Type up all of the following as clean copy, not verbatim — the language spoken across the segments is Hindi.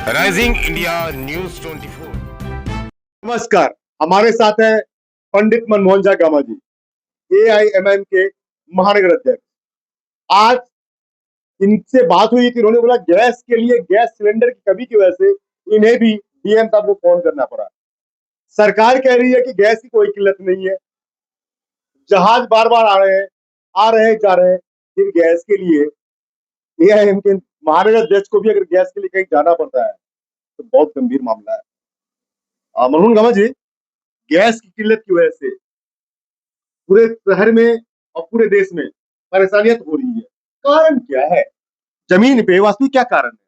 Rising India news 24। नमस्कार, हमारे साथ है पंडित मनमोहन झा गामा जी, AIMM के महानगर अध्यक्ष। आज इनसे बात हुई कि उन्होंने बोला गैस के लिए, गैस सिलेंडर की कमी की वजह से इन्हें भी DM साहब को फोन करना पड़ा। सरकार कह रही है कि गैस की कोई किल्लत नहीं है, जहाज बार बार आ रहे हैं जा रहे हैं। फिर गैस के लिए AIM के महानगर अध्यक्ष को भी अगर गैस के लिए कहीं जाना पड़ता है तो बहुत गंभीर मामला है। मनमोहन गामा जी, गैस की किल्लत की वजह से पूरे शहर में और पूरे देश में परेशानियां तो हो रही है, कारण क्या है? जमीन पे वास्तविक क्या कारण है?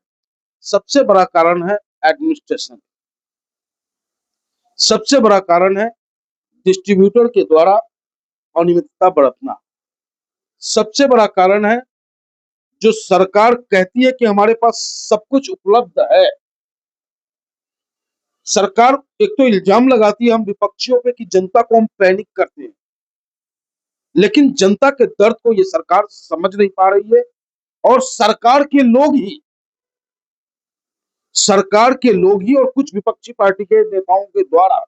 सबसे बड़ा कारण है एडमिनिस्ट्रेशन। सबसे बड़ा कारण है डिस्ट्रीब्यूटर के द्वारा अनियमितता बरतना। सबसे बड़ा कारण है जो सरकार कहती है कि हमारे पास सब कुछ उपलब्ध है। सरकार एक तो इल्जाम लगाती है हम विपक्षियों पे कि जनता को हम पैनिक करते हैं, लेकिन जनता के दर्द को ये सरकार समझ नहीं पा रही है। और सरकार के लोग ही और कुछ विपक्षी पार्टी के नेताओं के द्वारा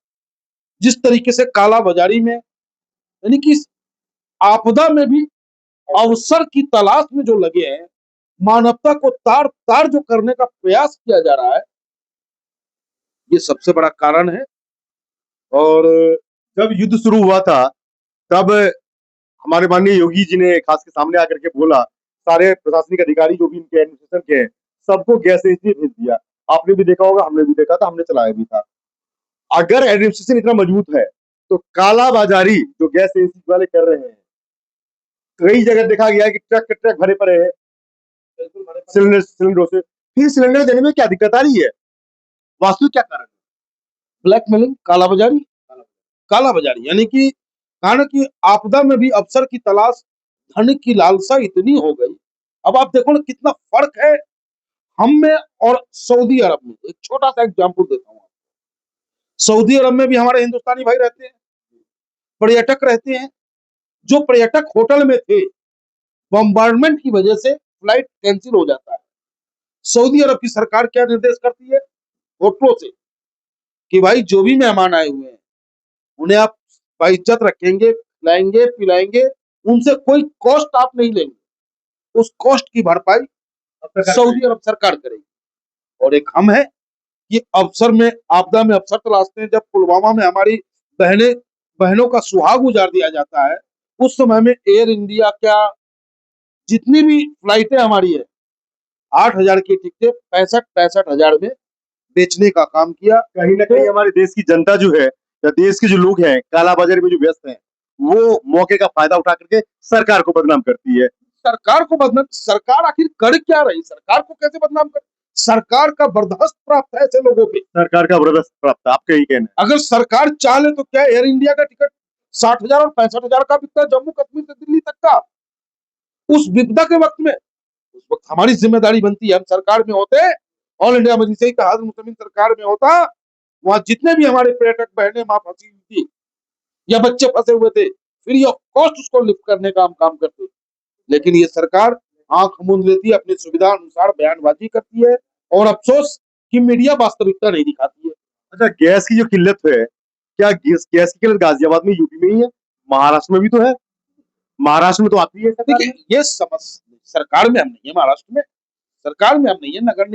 जिस तरीके से काला बाजारी में, यानी कि आपदा में भी अवसर की तलाश में जो लगे हैं, मानवता को तार तार जो करने का प्रयास किया जा रहा है, ये सबसे बड़ा कारण है। और जब युद्ध शुरू हुआ था तब हमारे माननीय योगी जी ने खास के सामने आकर के बोला, सारे प्रशासनिक अधिकारी जो भी इनके एडमिनिस्ट्रेशन के हैं सबको गैस एजेंसी भेज दिया। आपने भी देखा होगा, हमने भी देखा था, हमने चलाया भी था। अगर एडमिनिस्ट्रेशन इतना मजबूत है तो काला बाजारी जो गैस एजेंसी वाले कर रहे हैं, कई जगह देखा गया है कि ट्रक के ट्रक भरे पड़े हैं सिलेंडरों से। फिर सिलेंडर देने में क्या दिक्कत आ रही है? वास्तविक क्या कारण है? ब्लैकमेलिंग, काला बाजारी यानी कि कारण की आपदा में भी अवसर की तलाश, धन की लालसा इतनी हो गई। अब आप देखो ना कितना फर्क है हम में और सऊदी अरब में। एक छोटा सा एग्जांपल देता हूँ। सऊदी अरब में भी हमारे हिंदुस्तानी भाई रहते हैं, पर्यटक रहते हैं। जो पर्यटक होटल में थे, बम्बार्डमेंट की वजह से फ्लाइट कैंसिल हो जाता है। सऊदी अरब की सरकार क्या निर्देश करती है होटलों से कि भाई जो भी मेहमान आए हुए हैं उन्हें आप बाइज्जत रखेंगे, खिलाएंगे, पिलाएंगे, उनसे कोई कॉस्ट आप नहीं लेंगे। उस कॉस्ट की भरपाई सऊदी अरब सरकार करेगी। और एक हम है कि अवसर में, आपदा में अवसर तलाशते हैं। जब पुलवामा में हमारी बहनों का सुहाग उजाड़ दिया जाता है, उस समय में एयर इंडिया क्या जितनी भी फ्लाइटें हमारी है, 8,000 की टिकटें 65,000 में बेचने का काम किया। कहीं ना कहीं हमारे देश की जनता जो है या देश के जो लोग हैं काला बाजारी में जो व्यस्त हैं, वो मौके का फायदा उठा करके सरकार को बदनाम करती है। सरकार आखिर कर क्या रही? सरकार को कैसे बदनाम कर? सरकार का बर्दाश्त प्राप्त है ऐसे लोगों पे। सरकार का बर्दाश्त प्राप्त, आपका ही कहना है। अगर सरकार चाहे तो क्या एयर इंडिया का टिकट 60,000 और 65,000 का बिकता है जम्मू कश्मीर से दिल्ली तक का। उस विपदा के वक्त में, उस वक्त हमारी जिम्मेदारी बनती है, हम सरकार में होते, ऑल इंडिया मजलिस इत्तेहाद मुस्लिमीन सरकार में होता, वहां जितने भी हमारे पर्यटक बहनें मां फंसी हुई थी या बच्चे फंसे हुए थे, फ्री ऑफ कॉस्ट उसको लिफ्ट करने का हम काम करते। लेकिन ये सरकार आंख मूंद लेती है, अपनी सुविधा अनुसार बयानबाजी करती है, और अफसोस कि मीडिया वास्तविकता नहीं दिखाती है। अच्छा, गैस की जो किल्लत है, क्या गैस की किल्लत गाजियाबाद में, यूपी में ही है? महाराष्ट्र में भी तो है। महाराष्ट्र में तो आती है सरकार में। ये समस्या सरकार में हम नहीं है, महाराष्ट्र में सरकार में हम नहीं है, नगर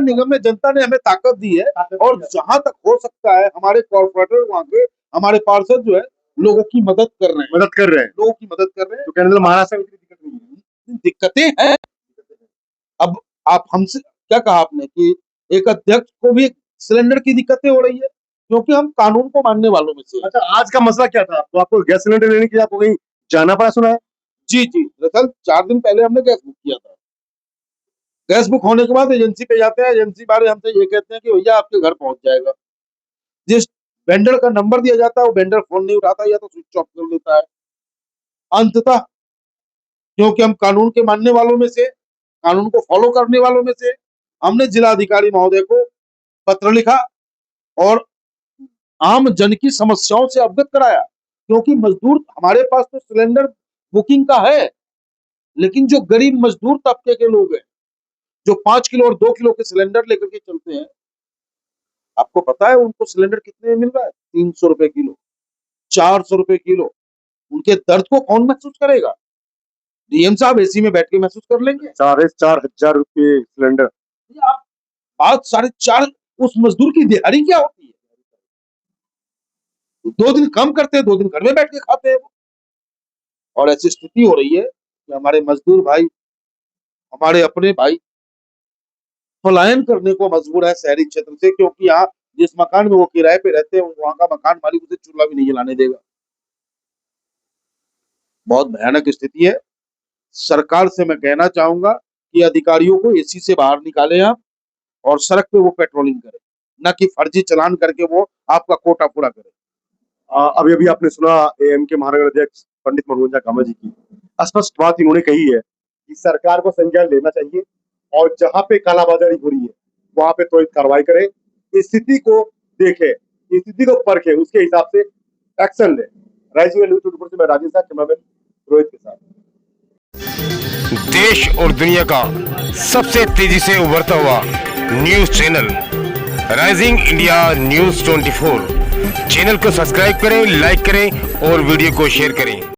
निगम में जनता ने हमें ताकत दी है। और जहां तक हो सकता है हमारे कॉर्पोरेटर, वहां के हमारे पार्षद जो है लोगों की मदद कर रहे हैं, लोगों की मदद कर रहे हैं। तो कहने महाराष्ट्र में दिक्कत नहीं है। दिक्कतें हैं। अब आप हमसे क्या कहा आपने कि एक अध्यक्ष को भी सिलेंडर की दिक्कतें हो रही है, क्योंकि हम कानून को मानने वालों में से। अच्छा, आज का मसला क्या था? तो आपको गैस सिलेंडर लेने के लिए आपको कहीं जाना पड़ा, सुना है? जी, दरअसल 4 दिन पहले हमने गैस बुक किया था। गैस बुक होने के बाद एजेंसी पे जाते हैं, एजेंसी वाले हमसे ये कहते हैं कि भैया आपके घर पहुंच जाएगा। जिस वेंडर का नंबर दिया जाता है वो वेंडर फोन नहीं उठाता या तो स्विच ऑफ कर लेता है। अंततः क्योंकि हम कानून के मानने वालों में से, कानून को फॉलो करने वालों में से, हमने जिलाधिकारी महोदय को पत्र लिखा और आम जन की समस्याओं से अवगत कराया। क्योंकि मजदूर, हमारे पास तो सिलेंडर बुकिंग का है, लेकिन जो गरीब मजदूर तबके के लोग हैं जो 5 किलो और 2 किलो के सिलेंडर लेकर के चलते हैं, आपको पता है उनको सिलेंडर कितने में मिल रहा है? 300 रुपए किलो, 400 रुपए किलो। उनके दर्द को कौन महसूस करेगा? डीएम साहब एसी में बैठ के महसूस कर लेंगे। 4,500 रुपये सिलेंडर। आप बात 4.5, उस मजदूर की दिहाड़ी क्या होती है? 2 दिन कम करते हैं, 2 दिन घर में बैठ के खाते हैं वो। और ऐसी स्थिति हो रही है कि हमारे मजदूर भाई, हमारे अपने भाई पलायन करने को मजबूर है शहरी क्षेत्र से, क्योंकि यहाँ जिस मकान में वो किराए पे रहते हैं वहां का मकान मालिक उसे चूल्हा भी नहीं जलाने देगा। बहुत भयानक स्थिति है। सरकार से मैं कहना चाहूंगा कि अधिकारियों को एसी से बाहर निकालें आप और सड़क पे वो पेट्रोलिंग करें, न कि फर्जी चालान करके वो आपका कोटा पूरा करें। अभी अभी आपने सुना एएम के महानगर अध्यक्ष पंडित मनोज कामा जी की स्पष्ट बात इन्होंने कही है कि सरकार को संज्ञान लेना चाहिए और जहां पे कालाबाजारी हो रही है वहां पे त्वरित कार्रवाई करे, स्थिति को देखे, स्थिति को परखे, उसके हिसाब से एक्शन ले। राइजिंग न्यूज़ 24 से मैं राजेश साहब, कैमरामैन रोहित के साथ। देश और दुनिया का सबसे तेजी से उभरता हुआ news channel rising India news 24 channel को सब्सक्राइब करें, लाइक करें और वीडियो को शेयर करें।